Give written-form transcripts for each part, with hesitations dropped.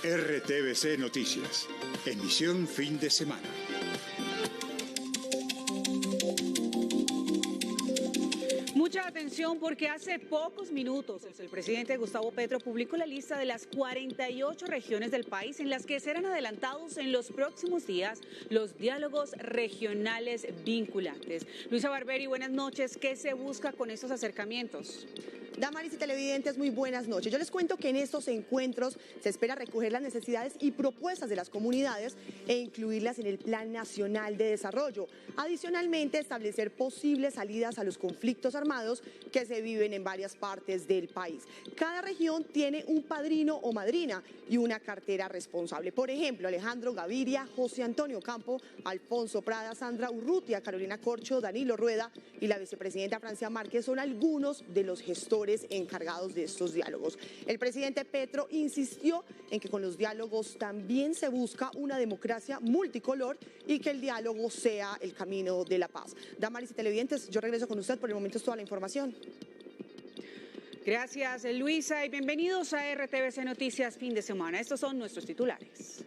RTVC Noticias, emisión fin de semana. Mucha atención porque hace pocos minutos el presidente Gustavo Petro publicó la lista de las 48 regiones del país en las que serán adelantados en los próximos días los diálogos regionales vinculantes. Luisa Barberi, buenas noches. ¿Qué se busca con estos acercamientos? Damaris y televidentes, muy buenas noches. Yo les cuento que en estos encuentros se espera recoger las necesidades y propuestas de las comunidades e incluirlas en el Plan Nacional de Desarrollo. Adicionalmente, establecer posibles salidas a los conflictos armados que se viven en varias partes del país. Cada región tiene un padrino o madrina y una cartera responsable. Por ejemplo, Alejandro Gaviria, José Antonio Campo, Alfonso Prada, Sandra Urrutia, Carolina Corcho, Danilo Rueda y la vicepresidenta Francia Márquez son algunos de los gestores encargados de estos diálogos. El presidente Petro insistió en que con los diálogos también se busca una democracia multicolor y que el diálogo sea el camino de la paz. Damaris y televidentes, yo regreso con usted, por el momento es toda la información. Gracias, Luisa, y bienvenidos a RTVC Noticias fin de semana. Estos son nuestros titulares.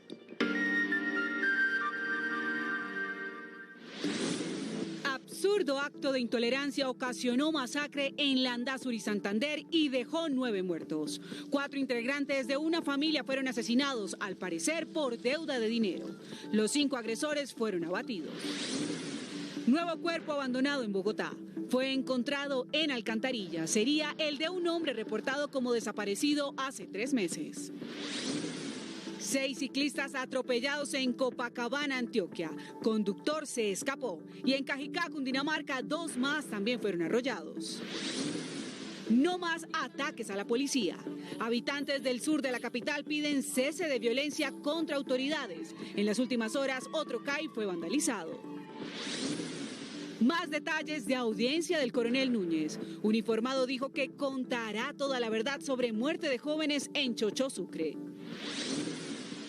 Absurdo acto de intolerancia ocasionó masacre en Landazuri, Santander, y dejó 9 muertos. 4 integrantes de una familia fueron asesinados, al parecer por deuda de dinero. Los 5 agresores fueron abatidos. Nuevo cuerpo abandonado en Bogotá. Fue encontrado en alcantarilla. Sería el de un hombre reportado como desaparecido hace 3 meses. 6 ciclistas atropellados en Copacabana, Antioquia. Conductor se escapó. Y en Cajicá, Cundinamarca, 2 más también fueron arrollados. No más ataques a la policía. Habitantes del sur de la capital piden cese de violencia contra autoridades. En las últimas horas, otro CAI fue vandalizado. Más detalles de audiencia del coronel Núñez. Uniformado dijo que contará toda la verdad sobre muerte de jóvenes en Chochó, Sucre.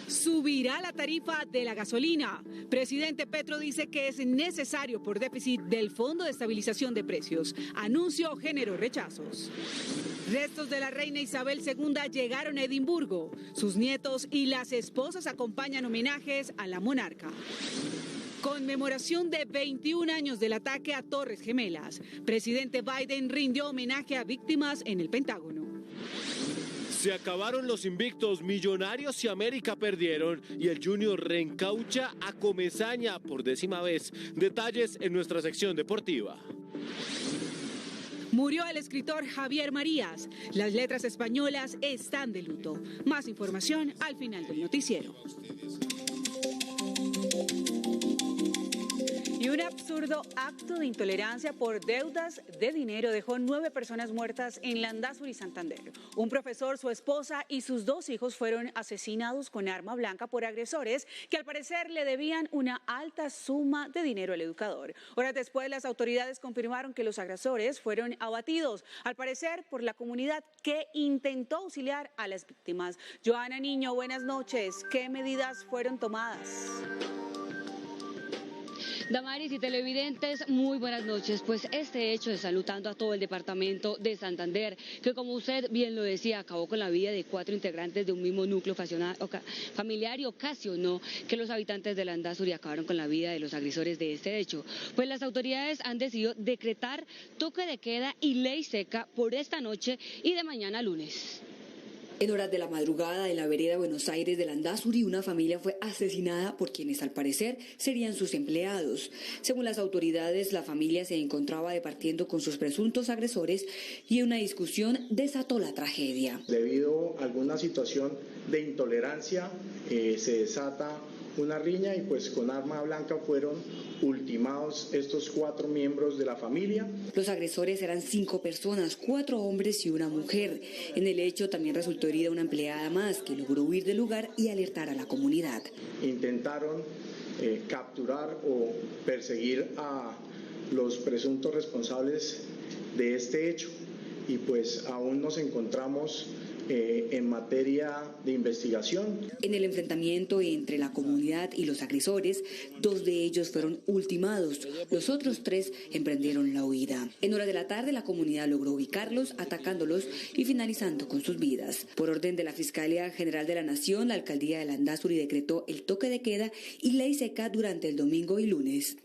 Subirá la tarifa de la gasolina. Presidente Petro dice que es necesario por déficit del Fondo de Estabilización de Precios. Anuncio generó rechazos. Restos de la reina Isabel II llegaron a Edimburgo. Sus nietos y las esposas acompañan homenajes a la monarca. Conmemoración de 21 años del ataque a Torres Gemelas. Presidente Biden rindió homenaje a víctimas en el Pentágono. Se acabaron los invictos, Millonarios y América perdieron y el Junior reencaucha a Comesaña por 10ª vez. Detalles en nuestra sección deportiva. Murió el escritor Javier Marías. Las letras españolas están de luto. Más información al final del noticiero. Y un absurdo acto de intolerancia por deudas de dinero dejó 9 personas muertas en Landazuri, Santander. Un profesor, su esposa y sus 2 hijos fueron asesinados con arma blanca por agresores que al parecer le debían una alta suma de dinero al educador. Horas después, las autoridades confirmaron que los agresores fueron abatidos, al parecer por la comunidad que intentó auxiliar a las víctimas. Joana Niño, buenas noches. ¿Qué medidas fueron tomadas? Damaris y televidentes, muy buenas noches. Pues este hecho está enlutando a todo el departamento de Santander, que como usted bien lo decía, acabó con la vida de 4 integrantes de un mismo núcleo familiar y ocasionó que los habitantes de Landazuri acabaron con la vida de los agresores de este hecho. Pues las autoridades han decidido decretar toque de queda y ley seca por esta noche y de mañana lunes. En horas de la madrugada, en la vereda Buenos Aires de Landazuri, una familia fue asesinada por quienes al parecer serían sus empleados. Según las autoridades, la familia se encontraba departiendo con sus presuntos agresores y una discusión desató la tragedia. Debido a alguna situación de intolerancia, se desata una riña y pues con arma blanca fueron ultimados estos 4 miembros de la familia. Los agresores eran 5 personas, 4 hombres y una mujer. En el hecho también resultó herida una empleada más que logró huir del lugar y alertar a la comunidad. Intentaron capturar o perseguir a los presuntos responsables de este hecho y pues aún nos encontramos en materia de investigación. En el enfrentamiento entre la comunidad y los agresores, 2 de ellos fueron ultimados. Los otros 3 emprendieron la huida. En horas de la tarde, la comunidad logró ubicarlos, atacándolos y finalizando con sus vidas. Por orden de la Fiscalía General de la Nación, la alcaldía de Landazuri decretó el toque de queda y ley seca durante el domingo y lunes.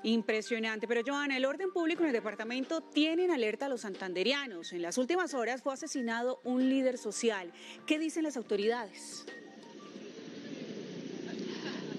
Impresionante, pero Joana, el orden público en el departamento tiene en alerta a los santanderianos. En las últimas horas fue asesinado un líder social. ¿Qué dicen las autoridades?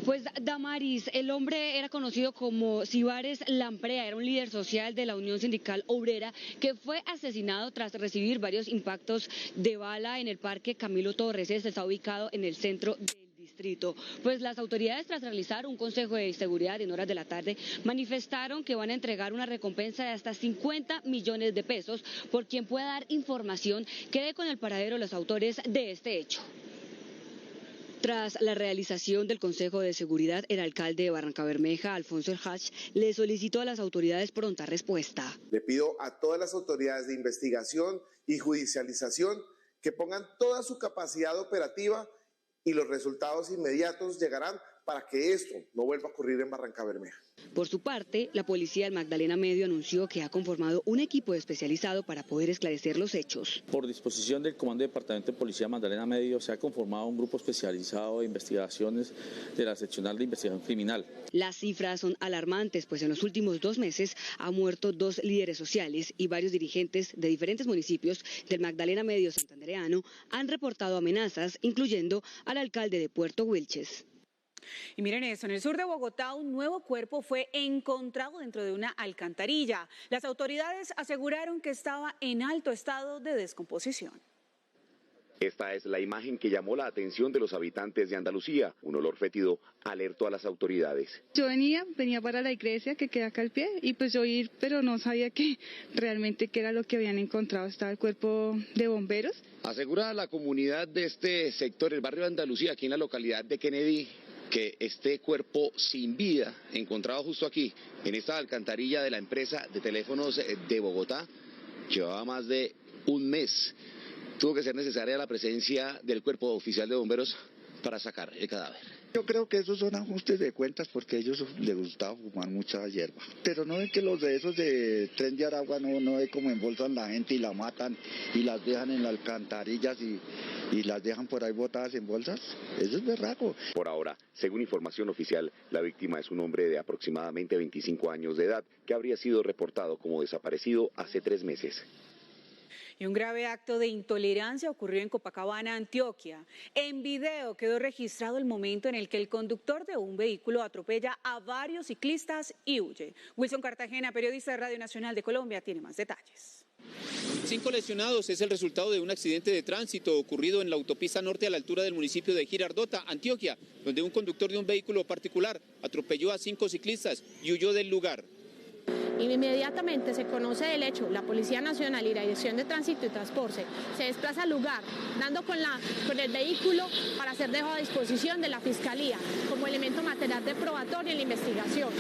Pues Damaris, el hombre era conocido como Cibares Lamprea, era un líder social de la Unión Sindical Obrera que fue asesinado tras recibir varios impactos de bala en el Parque Camilo Torres. Este está ubicado en el centro del distrito. Pues las autoridades, tras realizar un consejo de seguridad en horas de la tarde, manifestaron que van a entregar una recompensa de hasta 50 millones de pesos por quien pueda dar información que dé con el paradero de los autores de este hecho. Tras la realización del Consejo de Seguridad, el alcalde de Barrancabermeja, Alfonso Erhach, le solicitó a las autoridades pronta respuesta. Le pido a todas las autoridades de investigación y judicialización que pongan toda su capacidad operativa y los resultados inmediatos llegarán para que esto no vuelva a ocurrir en Barrancabermeja. Por su parte, la policía del Magdalena Medio anunció que ha conformado un equipo especializado para poder esclarecer los hechos. Por disposición del Comando de Departamento de Policía Magdalena Medio se ha conformado un grupo especializado de investigaciones de la Seccional de Investigación Criminal. Las cifras son alarmantes, pues en los últimos 2 meses han muerto 2 líderes sociales y varios dirigentes de diferentes municipios del Magdalena Medio santandereano han reportado amenazas, incluyendo al alcalde de Puerto Wilches. Y miren eso, en el sur de Bogotá un nuevo cuerpo fue encontrado dentro de una alcantarilla. Las autoridades aseguraron que estaba en alto estado de descomposición. Esta es la imagen que llamó la atención de los habitantes de Andalucía. Un olor fétido alertó a las autoridades. Yo venía para la iglesia que queda acá al pie y pues yo ir, pero no sabía que realmente qué era lo que habían encontrado. Estaba el cuerpo de bomberos. Asegura la comunidad de este sector, el barrio de Andalucía, aquí en la localidad de Kennedy, que este cuerpo sin vida, encontrado justo aquí, en esta alcantarilla de la empresa de teléfonos de Bogotá, llevaba más de un mes. Tuvo que ser necesaria la presencia del cuerpo oficial de bomberos para sacar el cadáver. Yo creo que esos son ajustes de cuentas porque a ellos les gustaba fumar mucha hierba. Pero no es que los de esos de Tren de Aragua no es como embolsan la gente y la matan y las dejan en las alcantarillas y las dejan por ahí botadas en bolsas. Eso es berraco. Por ahora, según información oficial, la víctima es un hombre de aproximadamente 25 años de edad que habría sido reportado como desaparecido hace 3 meses. Y un grave acto de intolerancia ocurrió en Copacabana, Antioquia. En video quedó registrado el momento en el que el conductor de un vehículo atropella a varios ciclistas y huye. Wilson Cartagena, periodista de Radio Nacional de Colombia, tiene más detalles. 5 lesionados es el resultado de un accidente de tránsito ocurrido en la autopista norte a la altura del municipio de Girardota, Antioquia, donde un conductor de un vehículo particular atropelló a 5 ciclistas y huyó del lugar. Inmediatamente se conoce el hecho, la Policía Nacional y la Dirección de Tránsito y Transporte se desplaza al lugar, dando con el vehículo para ser dejado a disposición de la Fiscalía como elemento material de probatorio en la investigación.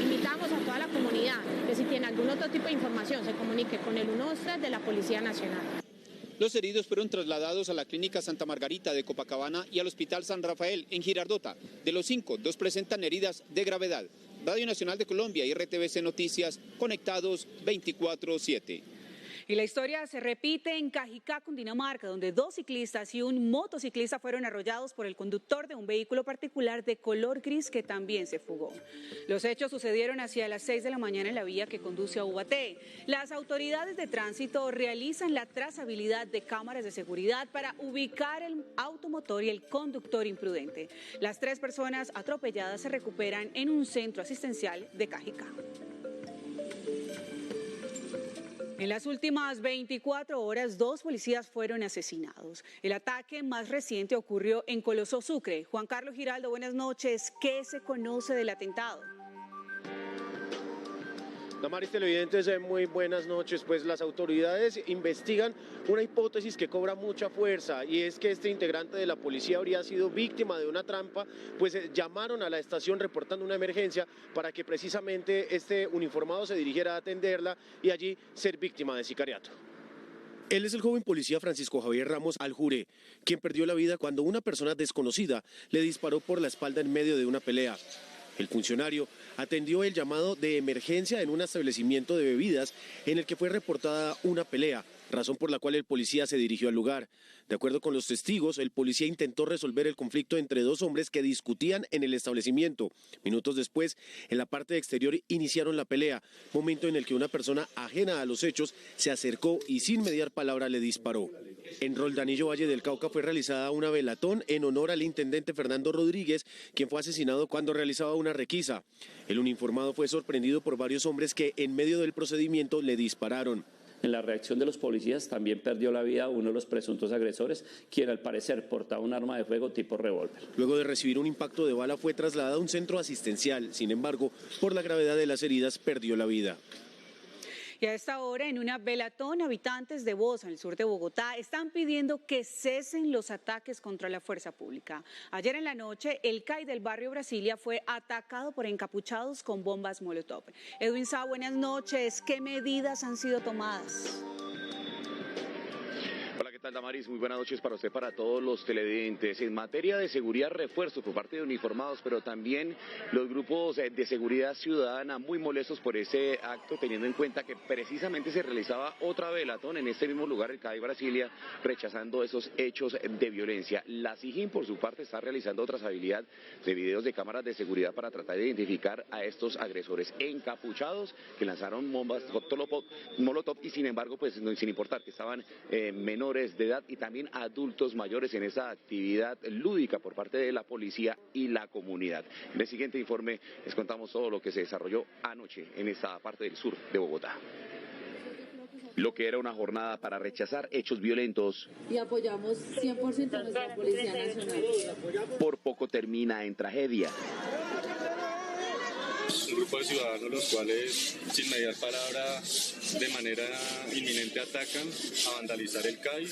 Invitamos a toda la comunidad que si tiene algún otro tipo de información se comunique con el 123 de la Policía Nacional. Los heridos fueron trasladados a la Clínica Santa Margarita de Copacabana y al Hospital San Rafael en Girardota. De los 5, 2 presentan heridas de gravedad. Radio Nacional de Colombia y RTVC Noticias, conectados 24/7. Y la historia se repite en Cajicá, Cundinamarca, donde 2 ciclistas y un motociclista fueron arrollados por el conductor de un vehículo particular de color gris que también se fugó. Los hechos sucedieron hacia las 6 de la mañana en la vía que conduce a Ubaté. Las autoridades de tránsito realizan la trazabilidad de cámaras de seguridad para ubicar el automotor y el conductor imprudente. Las 3 personas atropelladas se recuperan en un centro asistencial de Cajicá. En las últimas 24 horas, 2 policías fueron asesinados. El ataque más reciente ocurrió en Coloso, Sucre. Juan Carlos Giraldo, buenas noches. ¿Qué se conoce del atentado? Damaris, televidentes, muy buenas noches. Pues las autoridades investigan una hipótesis que cobra mucha fuerza y es que este integrante de la policía habría sido víctima de una trampa, pues llamaron a la estación reportando una emergencia para que precisamente este uniformado se dirigiera a atenderla y allí ser víctima de sicariato. Él es el joven policía Francisco Javier Ramos Aljure, quien perdió la vida cuando una persona desconocida le disparó por la espalda en medio de una pelea. El funcionario atendió el llamado de emergencia en un establecimiento de bebidas en el que fue reportada una pelea, razón por la cual el policía se dirigió al lugar. De acuerdo con los testigos, el policía intentó resolver el conflicto entre dos hombres que discutían en el establecimiento. Minutos después, en la parte exterior iniciaron la pelea, momento en el que una persona ajena a los hechos se acercó y sin mediar palabra le disparó. En Roldanillo, Valle del Cauca, fue realizada una velatón en honor al intendente Fernando Rodríguez, quien fue asesinado cuando realizaba una requisa. El uniformado fue sorprendido por varios hombres que en medio del procedimiento le dispararon. En la reacción de los policías también perdió la vida uno de los presuntos agresores, quien al parecer portaba un arma de fuego tipo revólver. Luego de recibir un impacto de bala fue trasladado a un centro asistencial. Sin embargo, por la gravedad de las heridas, perdió la vida. Y a esta hora, en una velatón, habitantes de Bosa, en el sur de Bogotá, están pidiendo que cesen los ataques contra la fuerza pública. Ayer en la noche, el CAI del barrio Brasilia fue atacado por encapuchados con bombas Molotov. Edwin Sá, buenas noches. ¿Qué medidas han sido tomadas? Hola, ¿qué tal, Damaris? Muy buenas noches para usted, para todos los televidentes. En materia de seguridad, refuerzo por parte de uniformados, pero también los grupos de seguridad ciudadana muy molestos por ese acto, teniendo en cuenta que precisamente se realizaba otra velatón en este mismo lugar, el CAI Brasilia, rechazando esos hechos de violencia. La SIJIN, por su parte, está realizando otra trazabilidad de videos de cámaras de seguridad para tratar de identificar a estos agresores encapuchados que lanzaron bombas Molotov y, sin embargo, pues sin importar que estaban menores de edad y también adultos mayores en esa actividad lúdica por parte de la policía y la comunidad. En el siguiente informe les contamos todo lo que se desarrolló anoche en esta parte del sur de Bogotá. Lo que era una jornada para rechazar hechos violentos. Y apoyamos 100% a nuestra Policía Nacional. Por poco termina en tragedia. Un grupo de ciudadanos los cuales, sin mediar palabra, de manera inminente atacan a vandalizar el CAI,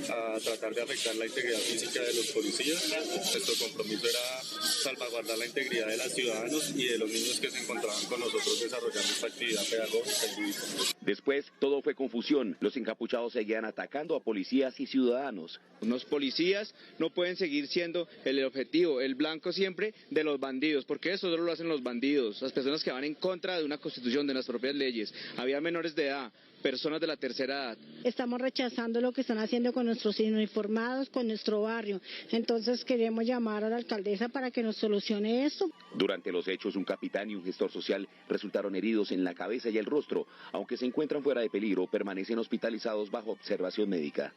a tratar de afectar la integridad física de los policías. Nuestro compromiso era salvaguardar la integridad de los ciudadanos y de los niños que se encontraban con nosotros desarrollando esta actividad pedagógica y lúdica. Después, todo fue confusión. Los encapuchados seguían atacando a policías y ciudadanos. Los policías no pueden seguir siendo el objetivo, el blanco siempre de los bandidos, porque eso solo lo hacen los bandidos, las personas que van en contra de una constitución, de las propias leyes. Había menores de edad, personas de la tercera edad. Estamos rechazando lo que están haciendo con nuestros uniformados, con nuestro barrio. Entonces queremos llamar a la alcaldesa para que nos solucione esto. Durante los hechos, un capitán y un gestor social resultaron heridos en la cabeza y el rostro. Aunque se encuentran fuera de peligro, permanecen hospitalizados bajo observación médica.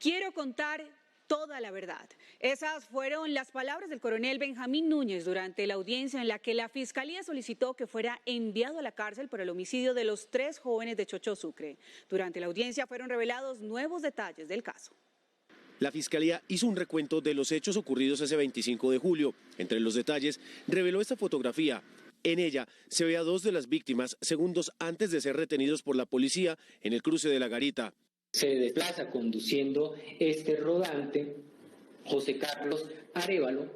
Quiero contar toda la verdad. Esas fueron las palabras del coronel Benjamín Núñez durante la audiencia en la que la Fiscalía solicitó que fuera enviado a la cárcel por el homicidio de los 3 jóvenes de Chocho Sucre. Durante la audiencia fueron revelados nuevos detalles del caso. La Fiscalía hizo un recuento de los hechos ocurridos ese 25 de julio. Entre los detalles, reveló esta fotografía. En ella se ve a 2 de las víctimas segundos antes de ser retenidos por la policía en el cruce de la Garita. Se desplaza conduciendo este rodante José Carlos Arévalo,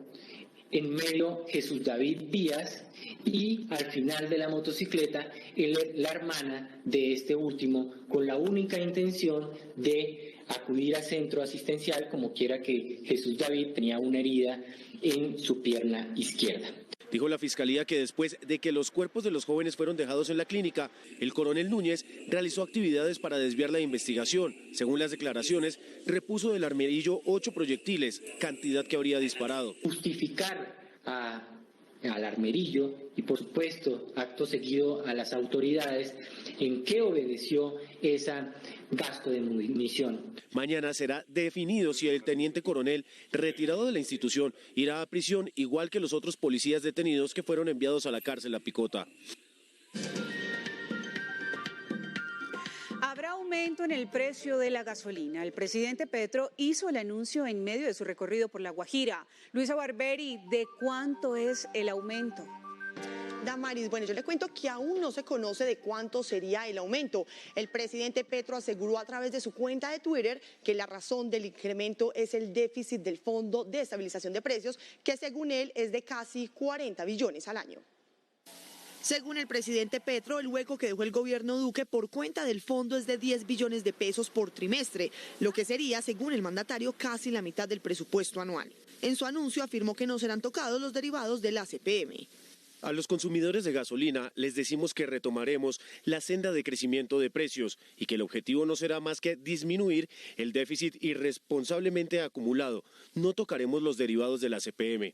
en medio Jesús David Díaz y al final de la motocicleta la hermana de este último, con la única intención de acudir a centro asistencial, como quiera que Jesús David tenía una herida en su pierna izquierda. Dijo la Fiscalía que después de que los cuerpos de los jóvenes fueron dejados en la clínica, el coronel Núñez realizó actividades para desviar la investigación. Según las declaraciones, repuso del armerillo 8 proyectiles, cantidad que habría disparado. Justificar al armerillo y, por supuesto, acto seguido a las autoridades en qué obedeció ese gasto de munición. Mañana será definido si el teniente coronel, retirado de la institución, irá a prisión, igual que los otros policías detenidos que fueron enviados a la cárcel a Picota. Habrá aumento en el precio de la gasolina. El presidente Petro hizo el anuncio en medio de su recorrido por La Guajira. Luisa Barberi, ¿de cuánto es el aumento? Damaris, bueno, yo le cuento que aún no se conoce de cuánto sería el aumento. El presidente Petro aseguró a través de su cuenta de Twitter que la razón del incremento es el déficit del Fondo de Estabilización de Precios, que según él es de casi 40 billones al año. Según el presidente Petro, el hueco que dejó el gobierno Duque por cuenta del fondo es de 10 billones de pesos por trimestre, lo que sería, según el mandatario, casi la mitad del presupuesto anual. En su anuncio afirmó que no serán tocados los derivados de la CPM. A los consumidores de gasolina les decimos que retomaremos la senda de crecimiento de precios y que el objetivo no será más que disminuir el déficit irresponsablemente acumulado. No tocaremos los derivados de la CPM.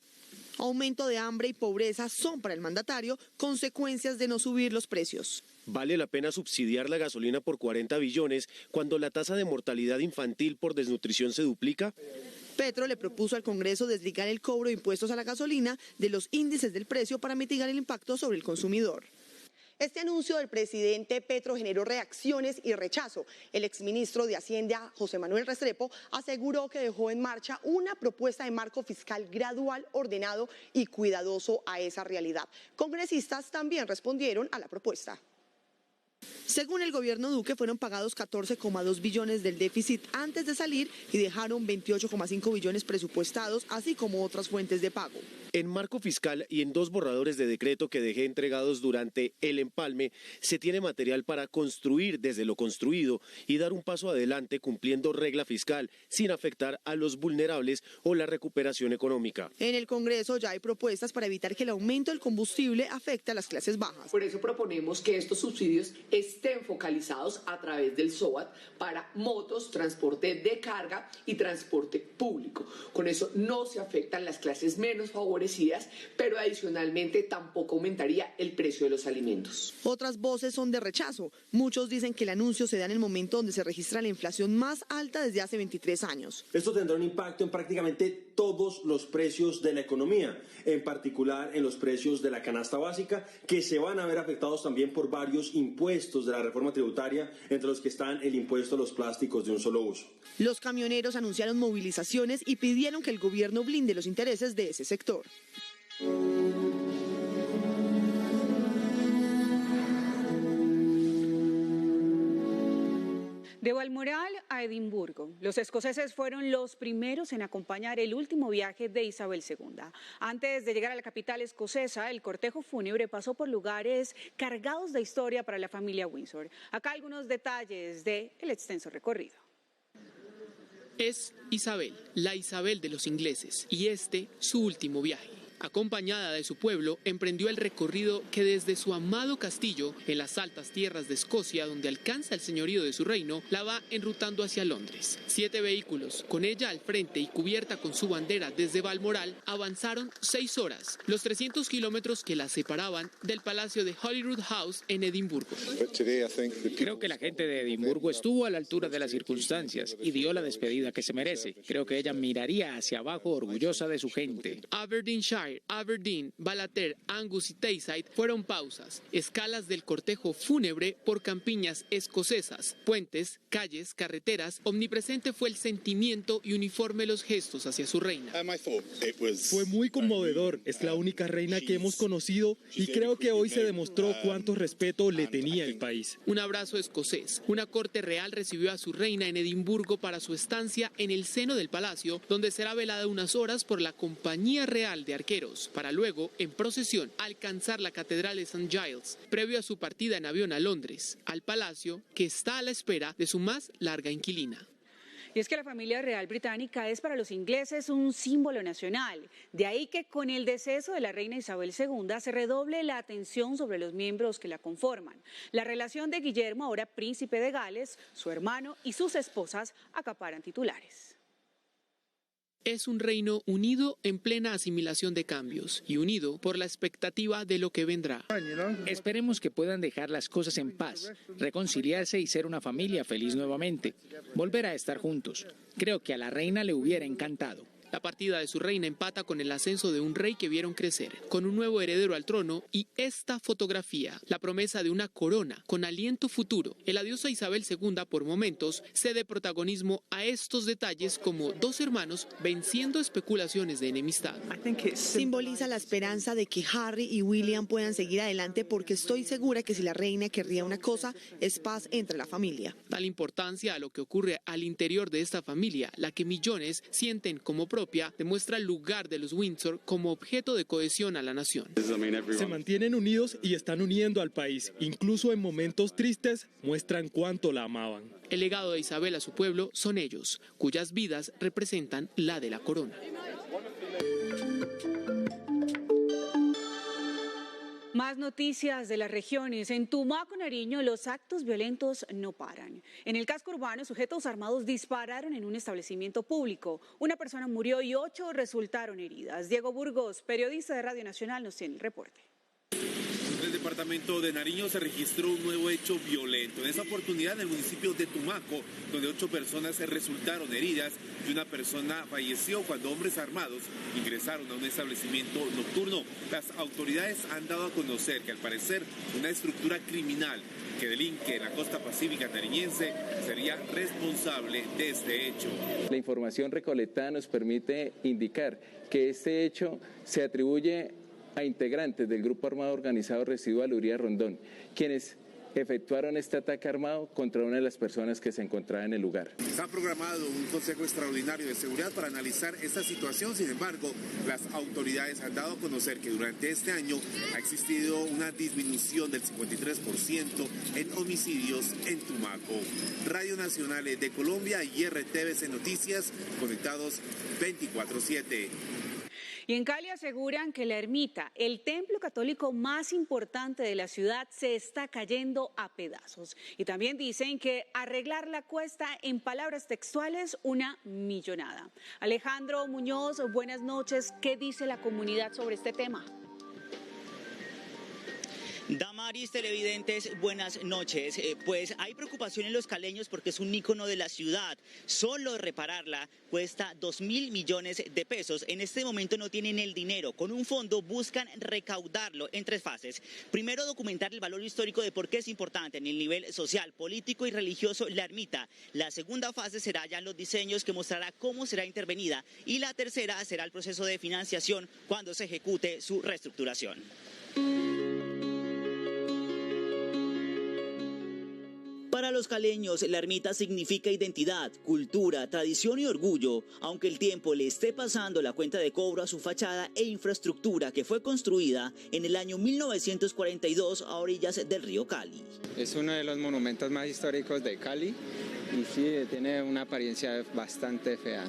Aumento de hambre y pobreza son para el mandatario consecuencias de no subir los precios. ¿Vale la pena subsidiar la gasolina por 40 billones cuando la tasa de mortalidad infantil por desnutrición se duplica? Petro le propuso al Congreso desligar el cobro de impuestos a la gasolina de los índices del precio para mitigar el impacto sobre el consumidor. Este anuncio del presidente Petro generó reacciones y rechazo. El exministro de Hacienda, José Manuel Restrepo, aseguró que dejó en marcha una propuesta de marco fiscal gradual, ordenado y cuidadoso a esa realidad. Congresistas también respondieron a la propuesta. Según el gobierno Duque, fueron pagados 14,2 billones del déficit antes de salir y dejaron 28,5 billones presupuestados, así como otras fuentes de pago. En marco fiscal y en 2 borradores de decreto que dejé entregados durante el empalme, se tiene material para construir desde lo construido y dar un paso adelante cumpliendo regla fiscal sin afectar a los vulnerables o la recuperación económica. En el Congreso ya hay propuestas para evitar que el aumento del combustible afecte a las clases bajas. Por eso proponemos que estos subsidios estén focalizados a través del SOAT para motos, transporte de carga y transporte público. Con eso no se afectan las clases menos favorecidas, pero adicionalmente tampoco aumentaría el precio de los alimentos. Otras voces son de rechazo. Muchos dicen que el anuncio se da en el momento donde se registra la inflación más alta desde hace 23 años. Esto tendrá un impacto en prácticamente todos los precios de la economía, en particular en los precios de la canasta básica, que se van a ver afectados también por varios impuestos de la reforma tributaria, entre los que están el impuesto a los plásticos de un solo uso. Los camioneros anunciaron movilizaciones y pidieron que el gobierno blinde los intereses de ese sector. De Balmoral a Edimburgo, los escoceses fueron los primeros en acompañar el último viaje de Isabel II. Antes de llegar a la capital escocesa, el cortejo fúnebre pasó por lugares cargados de historia para la familia Windsor. Acá algunos detalles del extenso recorrido. Es Isabel, la Isabel de los ingleses, y su último viaje. Acompañada de su pueblo, emprendió el recorrido que desde su amado castillo, en las altas tierras de Escocia, donde alcanza el señorío de su reino, la va enrutando hacia Londres. 7 vehículos, con ella al frente y cubierta con su bandera desde Balmoral, avanzaron 6 horas, los 300 kilómetros que la separaban del Palacio de Holyrood House en Edimburgo. Creo que la gente de Edimburgo estuvo a la altura de las circunstancias y dio la despedida que se merece. Creo que ella miraría hacia abajo orgullosa de su gente. Aberdeenshire, Aberdeen, Ballater, Angus y Tayside fueron pausas, escalas del cortejo fúnebre por campiñas escocesas, puentes, calles, carreteras. Omnipresente fue el sentimiento y uniforme los gestos hacia su reina. Fue muy conmovedor, es la única reina que hemos conocido y creo que hoy se demostró cuánto respeto le tenía el país. Un abrazo escocés. Una corte real recibió a su reina en Edimburgo para su estancia en el seno del palacio, donde será velada unas horas por la Compañía Real de Arqueros, para luego, en procesión, alcanzar la Catedral de St. Giles, previo a su partida en avión a Londres, al palacio que está a la espera de su más larga inquilina. Y es que la familia real británica es para los ingleses un símbolo nacional. De ahí que con el deceso de la reina Isabel II se redoble la atención sobre los miembros que la conforman. La relación de Guillermo, ahora príncipe de Gales, su hermano y sus esposas acaparan titulares. Es un reino unido en plena asimilación de cambios y unido por la expectativa de lo que vendrá. Esperemos que puedan dejar las cosas en paz, reconciliarse y ser una familia feliz nuevamente, volver a estar juntos. Creo que a la reina le hubiera encantado. La partida de su reina empata con el ascenso de un rey que vieron crecer, con un nuevo heredero al trono y esta fotografía, la promesa de una corona con aliento futuro. El adiós a Isabel II por momentos cede protagonismo a estos detalles como 2 hermanos venciendo especulaciones de enemistad. Simboliza la esperanza de que Harry y William puedan seguir adelante, porque estoy segura que si la reina querría una cosa, es paz entre la familia. Tal importancia a lo que ocurre al interior de esta familia, la que millones sienten como propia, propia demuestra el lugar de los Windsor como objeto de cohesión a la nación. Se mantienen unidos y están uniendo al país. Incluso en momentos tristes muestran cuánto la amaban. El legado de Isabel a su pueblo son ellos, cuyas vidas representan la de la corona. Más noticias de las regiones. En Tumaco, Nariño, los actos violentos no paran. En el casco urbano, sujetos armados dispararon en un establecimiento público. Una persona murió y 8 resultaron heridas. Diego Burgos, periodista de Radio Nacional, nos tiene el reporte. En el departamento de Nariño se registró un nuevo hecho violento. En esa oportunidad en el municipio de Tumaco, donde 8 personas resultaron heridas y una persona falleció cuando hombres armados ingresaron a un establecimiento nocturno. Las autoridades han dado a conocer que al parecer una estructura criminal que delinque en la costa pacífica nariñense sería responsable de este hecho. La información recolectada nos permite indicar que este hecho se atribuye a integrantes del grupo armado organizado Residual Uría Rondón, quienes efectuaron este ataque armado contra una de las personas que se encontraba en el lugar. Está programado un consejo extraordinario de seguridad para analizar esta situación. Sin embargo, las autoridades han dado a conocer que durante este año ha existido una disminución del 53% en homicidios en Tumaco. Radio Nacional de Colombia y RTVC Noticias, conectados 24/7. Y en Cali aseguran que la ermita, el templo católico más importante de la ciudad, se está cayendo a pedazos. Y también dicen que arreglarla cuesta, en palabras textuales, una millonada. Alejandro Muñoz, buenas noches. ¿Qué dice la comunidad sobre este tema? Damaris, televidentes, buenas noches. Pues hay preocupación en los caleños porque es un ícono de la ciudad. Solo repararla cuesta 2.000 millones de pesos. En este momento no tienen el dinero. Con un fondo buscan recaudarlo en 3 fases. Primero, documentar el valor histórico de por qué es importante en el nivel social, político y religioso la ermita. La segunda fase será ya los diseños, que mostrará cómo será intervenida. Y la tercera será el proceso de financiación cuando se ejecute su reestructuración. Para los caleños, la ermita significa identidad, cultura, tradición y orgullo, aunque el tiempo le esté pasando la cuenta de cobro a su fachada e infraestructura que fue construida en el año 1942 a orillas del río Cali. Es uno de los monumentos más históricos de Cali y sí, tiene una apariencia bastante fea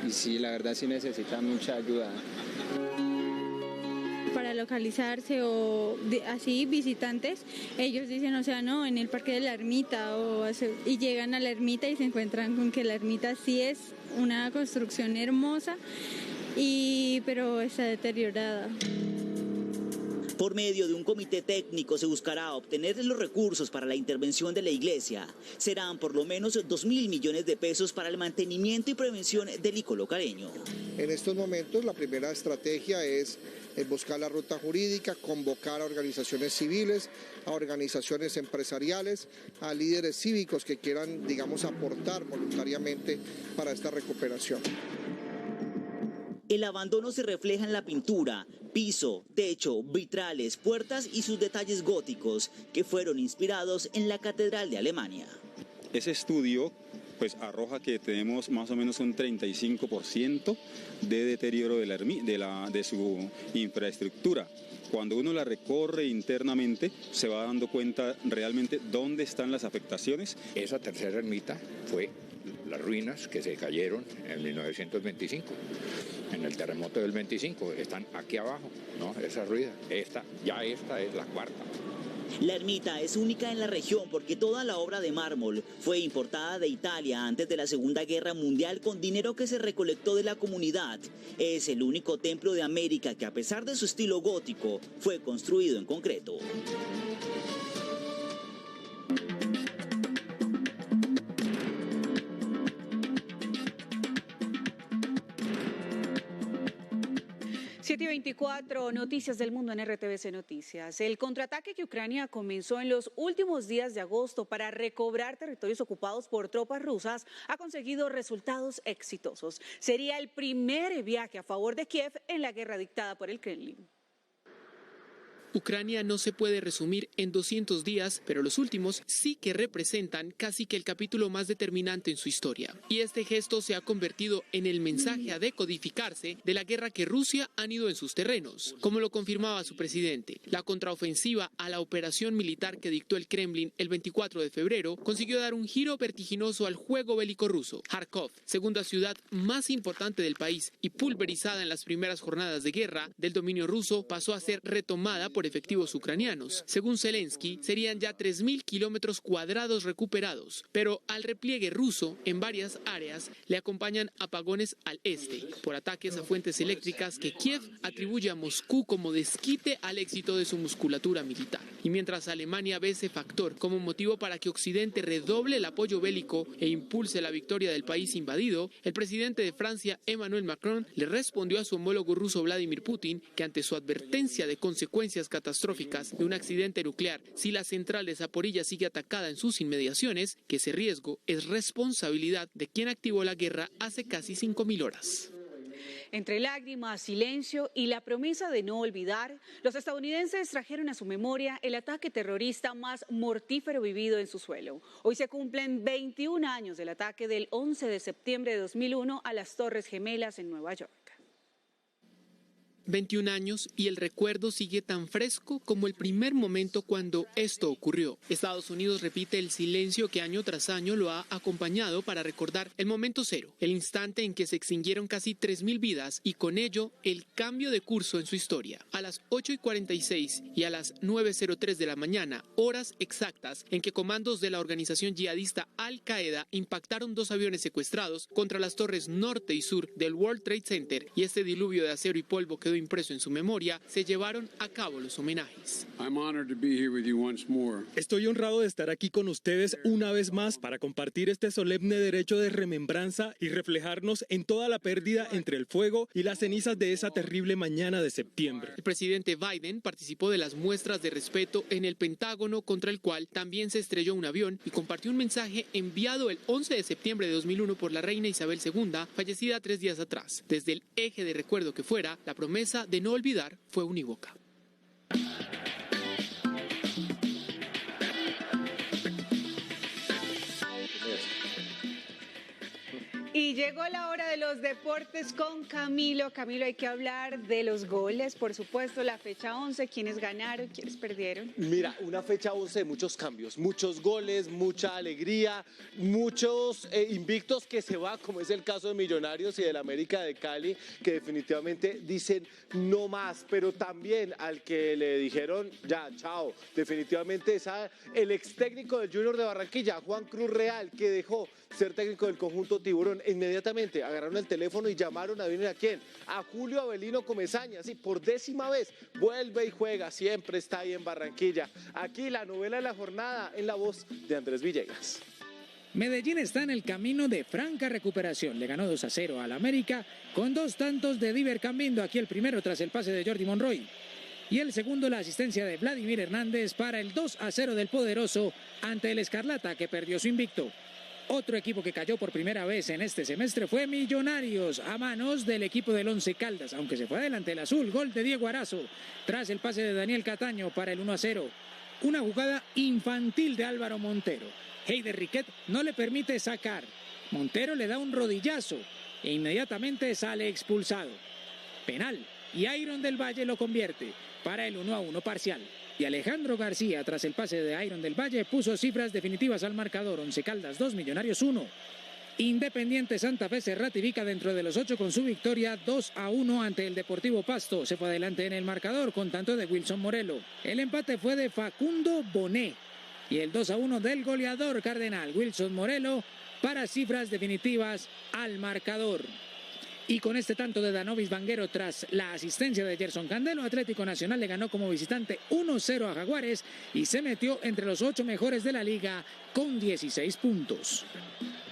y sí, la verdad sí necesita mucha ayuda. Para localizarse o así visitantes, ellos dicen, o sea, no, en el Parque de la Ermita y llegan a la ermita y se encuentran con que la ermita sí es una construcción hermosa, pero está deteriorada. Por medio de un comité técnico se buscará obtener los recursos para la intervención de la iglesia. Serán por lo menos 2.000 millones de pesos para el mantenimiento y prevención del ícono caleño. En estos momentos la primera estrategia es buscar la ruta jurídica, convocar a organizaciones civiles, a organizaciones empresariales, a líderes cívicos que quieran, digamos, aportar voluntariamente para esta recuperación. El abandono se refleja en la pintura, piso, techo, vitrales, puertas y sus detalles góticos que fueron inspirados en la Catedral de Alemania. Ese estudio pues arroja que tenemos más o menos un 35% de deterioro de su infraestructura. Cuando uno la recorre internamente se va dando cuenta realmente dónde están las afectaciones. Esa tercera ermita fue las ruinas que se cayeron en 1925. En el terremoto del 25, están aquí abajo, ¿no? Esa ruina, esta es la cuarta. La ermita es única en la región porque toda la obra de mármol fue importada de Italia antes de la Segunda Guerra Mundial con dinero que se recolectó de la comunidad. Es el único templo de América que, a pesar de su estilo gótico, fue construido en concreto. y 24 noticias del mundo en RTVC Noticias. El contraataque que Ucrania comenzó en los últimos días de agosto para recobrar territorios ocupados por tropas rusas ha conseguido resultados exitosos. Sería el primer viaje a favor de Kiev en la guerra dictada por el Kremlin. Ucrania no se puede resumir en 200 días, pero los últimos sí que representan casi que el capítulo más determinante en su historia. Y este gesto se ha convertido en el mensaje a decodificarse de la guerra que Rusia ha ido en sus terrenos. Como lo confirmaba su presidente, la contraofensiva a la operación militar que dictó el Kremlin el 24 de febrero consiguió dar un giro vertiginoso al juego bélico ruso. Kharkov, segunda ciudad más importante del país y pulverizada en las primeras jornadas de guerra del dominio ruso, pasó a ser retomada por efectivos ucranianos. Según Zelensky, serían ya 3.000 kilómetros cuadrados recuperados, pero al repliegue ruso en varias áreas le acompañan apagones al este por ataques a fuentes eléctricas que Kiev atribuye a Moscú como desquite al éxito de su musculatura militar. Y mientras Alemania ve ese factor como motivo para que Occidente redoble el apoyo bélico e impulse la victoria del país invadido, el presidente de Francia, Emmanuel Macron, le respondió a su homólogo ruso Vladimir Putin que ante su advertencia de consecuencias catastróficas de un accidente nuclear si la central de Zaporilla sigue atacada en sus inmediaciones, que ese riesgo es responsabilidad de quien activó la guerra hace casi 5.000 horas. Entre lágrimas, silencio y la promesa de no olvidar, los estadounidenses trajeron a su memoria el ataque terrorista más mortífero vivido en su suelo. Hoy se cumplen 21 años del ataque del 11 de septiembre de 2001 a las Torres Gemelas en Nueva York. 21 años y el recuerdo sigue tan fresco como el primer momento cuando esto ocurrió. Estados Unidos repite el silencio que año tras año lo ha acompañado para recordar el momento cero, el instante en que se extinguieron casi 3.000 vidas y con ello el cambio de curso en su historia. A las 8:46 y a las 9:03 de la mañana, horas exactas en que comandos de la organización yihadista Al-Qaeda impactaron 2 aviones secuestrados contra las torres norte y sur del World Trade Center y este diluvio de acero y polvo quedó impreso en su memoria, se llevaron a cabo los homenajes. Estoy honrado de estar aquí con ustedes una vez más para compartir este solemne derecho de remembranza y reflejarnos en toda la pérdida entre el fuego y las cenizas de esa terrible mañana de septiembre. El presidente Biden participó de las muestras de respeto en el Pentágono, contra el cual también se estrelló un avión, y compartió un mensaje enviado el 11 de septiembre de 2001 por la reina Isabel II, fallecida 3 días atrás. Desde el eje de recuerdo que fuera, la promesa de no olvidar fue unívoca. Y llegó la hora de los deportes con Camilo. Camilo, hay que hablar de los goles, por supuesto, la fecha 11, quiénes ganaron, quiénes perdieron. Mira, una fecha 11 de muchos cambios, muchos goles, mucha alegría, muchos invictos que se va, como es el caso de Millonarios y del América de Cali, que definitivamente dicen no más, pero también al que le dijeron ya, chao, definitivamente el ex técnico del Junior de Barranquilla, Juan Cruz Real, que dejó ser técnico del conjunto Tiburón, inmediatamente agarraron el teléfono y llamaron a ¿a quién? A Julio Avelino Comesaña, sí, por 10ª vez, vuelve y juega, siempre está ahí en Barranquilla. Aquí la novela de la jornada en la voz de Andrés Villegas. Medellín está en el camino de franca recuperación. Le ganó 2-0 al América con 2 tantos de Diver Cambindo. Aquí el primero tras el pase de Jordi Monroy. Y el segundo, la asistencia de Vladimir Hernández para el 2-0 del Poderoso ante el Escarlata, que perdió su invicto. Otro equipo que cayó por primera vez en este semestre fue Millonarios, a manos del equipo del Once Caldas, aunque se fue adelante el azul. Gol de Diego Arazo tras el pase de Daniel Cataño para el 1-0. Una jugada infantil de Álvaro Montero. Heider Riquet no le permite sacar. Montero le da un rodillazo e inmediatamente sale expulsado. Penal, y Iron del Valle lo convierte para el 1-1 parcial. Y Alejandro García, tras el pase de Iron del Valle, puso cifras definitivas al marcador. Once Caldas 2, Millonarios 1. Independiente Santa Fe se ratifica dentro de los 8 con su victoria 2-1 ante el Deportivo Pasto. Se fue adelante en el marcador con tanto de Wilson Morelo. El empate fue de Facundo Bonet. Y el 2-1 del goleador cardenal Wilson Morelo para cifras definitivas al marcador. Y con este tanto de Danovis Vanguero tras la asistencia de Gerson Candelo, Atlético Nacional le ganó como visitante 1-0 a Jaguares y se metió entre los 8 mejores de la liga con 16 puntos.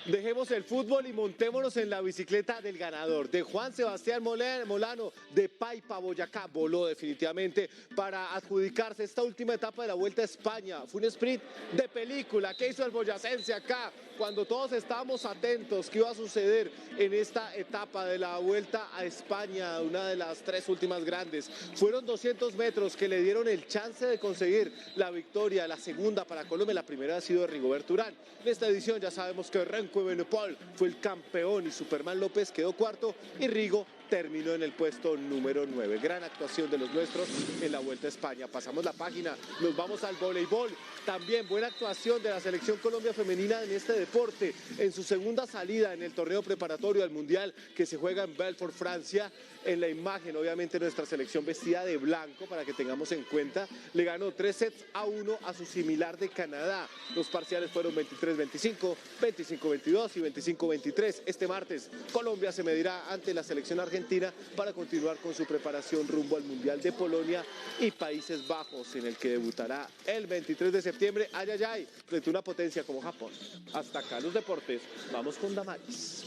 Dejemos el fútbol y montémonos en la bicicleta del ganador, de Juan Sebastián Molano, de Paipa, Boyacá. Voló definitivamente para adjudicarse esta última etapa de la Vuelta a España. Fue un sprint de película. ¿Qué hizo el boyacense acá? Cuando todos estábamos atentos, ¿qué iba a suceder en esta etapa de la Vuelta a España? Una de las 3 últimas grandes. Fueron 200 metros que le dieron el chance de conseguir la victoria, la segunda para Colombia. La primera ha sido de Rigoberto Urán. En esta edición ya sabemos que Renko Evenepoel fue el campeón y Superman López quedó cuarto y Rigo terminó en el puesto número 9. Gran actuación de los nuestros en la Vuelta a España. Pasamos la página, nos vamos al voleibol. También buena actuación de la Selección Colombia Femenina en este deporte. En su segunda salida en el torneo preparatorio al Mundial que se juega en Belfort, Francia. En la imagen, obviamente, nuestra selección vestida de blanco, para que tengamos en cuenta, le ganó 3-1 a su similar de Canadá. Los parciales fueron 23-25, 25-22 y 25-23. Este martes, Colombia se medirá ante la selección argentina para continuar con su preparación rumbo al Mundial de Polonia y Países Bajos, en el que debutará el 23 de septiembre, frente a una potencia como Japón. Hasta acá los deportes, vamos con Damaris.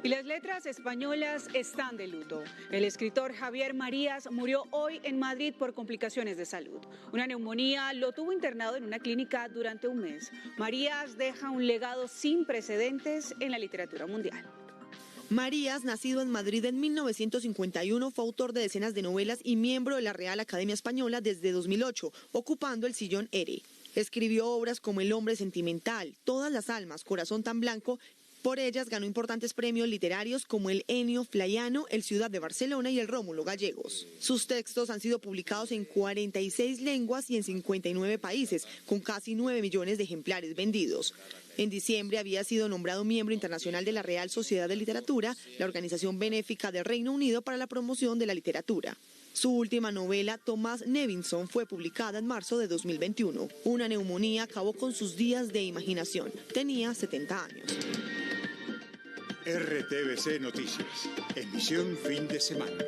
Y las letras españolas están de luto. El escritor Javier Marías murió hoy en Madrid por complicaciones de salud. Una neumonía lo tuvo internado en una clínica durante un mes. Marías deja un legado sin precedentes en la literatura mundial. Marías, nacido en Madrid en 1951, fue autor de decenas de novelas y miembro de la Real Academia Española desde 2008, ocupando el sillón Ere. Escribió obras como El hombre sentimental, Todas las almas, Corazón tan blanco. Por ellas ganó importantes premios literarios como el Ennio Flaiano, el Ciudad de Barcelona y el Rómulo Gallegos. Sus textos han sido publicados en 46 lenguas y en 59 países, con casi 9 millones de ejemplares vendidos. En diciembre había sido nombrado miembro internacional de la Real Sociedad de Literatura, la organización benéfica del Reino Unido para la promoción de la literatura. Su última novela, Thomas Nevinson, fue publicada en marzo de 2021. Una neumonía acabó con sus días de imaginación. Tenía 70 años. RTBC Noticias, emisión fin de semana.